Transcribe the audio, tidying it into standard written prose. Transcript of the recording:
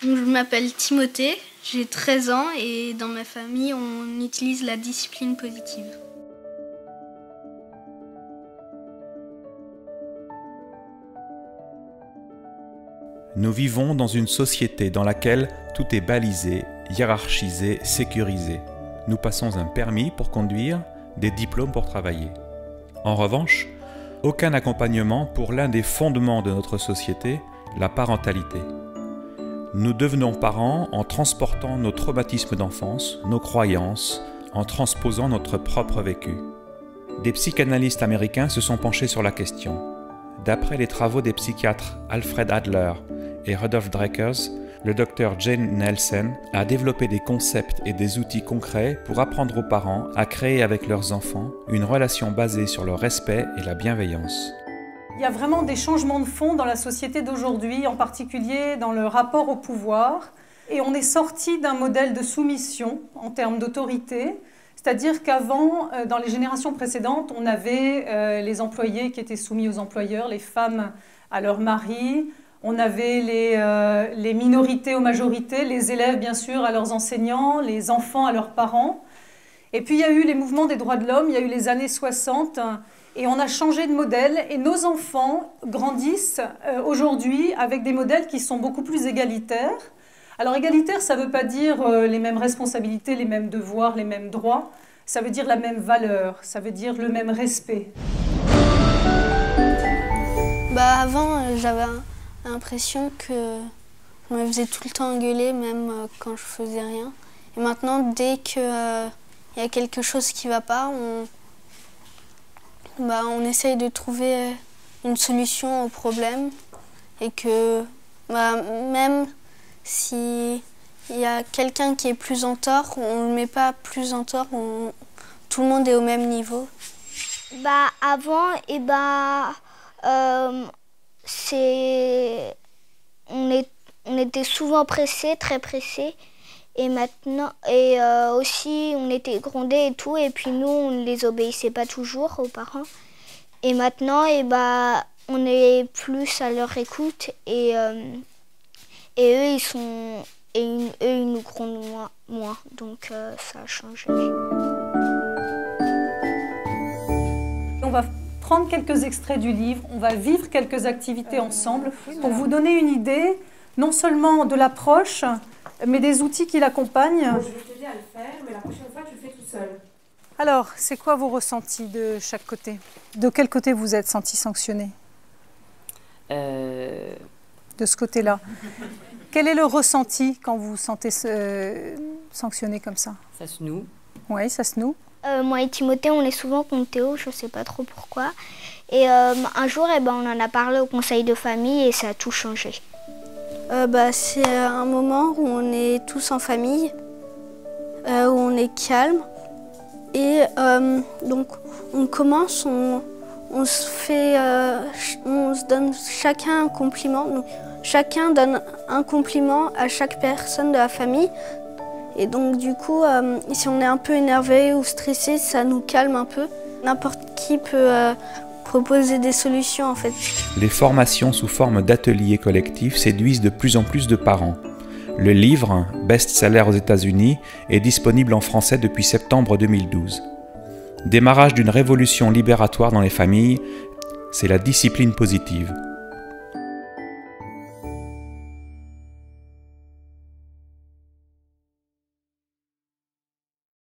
Donc, je m'appelle Timothée, j'ai 13 ans et dans ma famille, on utilise la discipline positive. Nous vivons dans une société dans laquelle tout est balisé, hiérarchisé, sécurisé. Nous passons un permis pour conduire, des diplômes pour travailler. En revanche, aucun accompagnement pour l'un des fondements de notre société, la parentalité. Nous devenons parents en transportant nos traumatismes d'enfance, nos croyances, en transposant notre propre vécu. Des psychanalystes américains se sont penchés sur la question. D'après les travaux des psychiatres Alfred Adler et Rudolf Dreikers, le docteur Jane Nelson a développé des concepts et des outils concrets pour apprendre aux parents à créer avec leurs enfants une relation basée sur le respect et la bienveillance. Il y a vraiment des changements de fond dans la société d'aujourd'hui, en particulier dans le rapport au pouvoir. Et on est sorti d'un modèle de soumission en termes d'autorité. C'est-à-dire qu'avant, dans les générations précédentes, on avait les employés qui étaient soumis aux employeurs, les femmes à leurs maris, on avait les minorités aux majorités, les élèves bien sûr à leurs enseignants, les enfants à leurs parents. Et puis il y a eu les mouvements des droits de l'homme, il y a eu les années 60, et on a changé de modèle. Et nos enfants grandissent aujourd'hui avec des modèles qui sont beaucoup plus égalitaires. Alors égalitaire, ça ne veut pas dire les mêmes responsabilités, les mêmes devoirs, les mêmes droits. Ça veut dire la même valeur, ça veut dire le même respect. Avant, j'avais l'impression que on me faisait tout le temps engueuler, même quand je faisais rien. Et maintenant, dès qu'il y a quelque chose qui ne va pas, on essaye de trouver une solution au problème. Et que même s'il y a quelqu'un qui est plus en tort, on ne le met pas plus en tort, tout le monde est au même niveau. Avant, on était souvent pressés, très pressés. Et maintenant, aussi on était grondés et tout, et puis nous on ne les obéissait pas toujours aux parents. Et maintenant, on est plus à leur écoute et eux ils nous grondent moins, donc ça a changé. On va prendre quelques extraits du livre, on va vivre quelques activités ensemble pour vous donner une idée, non seulement de l'approche, mais des outils qui l'accompagnent. Je vais t'aider à le faire, mais la prochaine fois, tu le fais tout seul. Alors, c'est quoi vos ressentis de chaque côté? De quel côté vous êtes senti sanctionné? De ce côté-là. Quel est le ressenti quand vous vous sentez sanctionné comme ça? Ça se noue. Oui, ça se noue. Moi et Timothée, on est souvent contre Théo, je ne sais pas trop pourquoi. Et un jour, on en a parlé au conseil de famille et ça a tout changé. C'est un moment où on est tous en famille, où on est calme. Et donc on commence, on se donne chacun un compliment. Donc, chacun donne un compliment à chaque personne de la famille. Et donc du coup, si on est un peu énervé ou stressé, ça nous calme un peu. N'importe qui peut proposer des solutions en fait. Les formations sous forme d'ateliers collectifs séduisent de plus en plus de parents. Le livre, best-seller aux États-Unis, est disponible en français depuis septembre 2012. Démarrage d'une révolution libératoire dans les familles, c'est la discipline positive.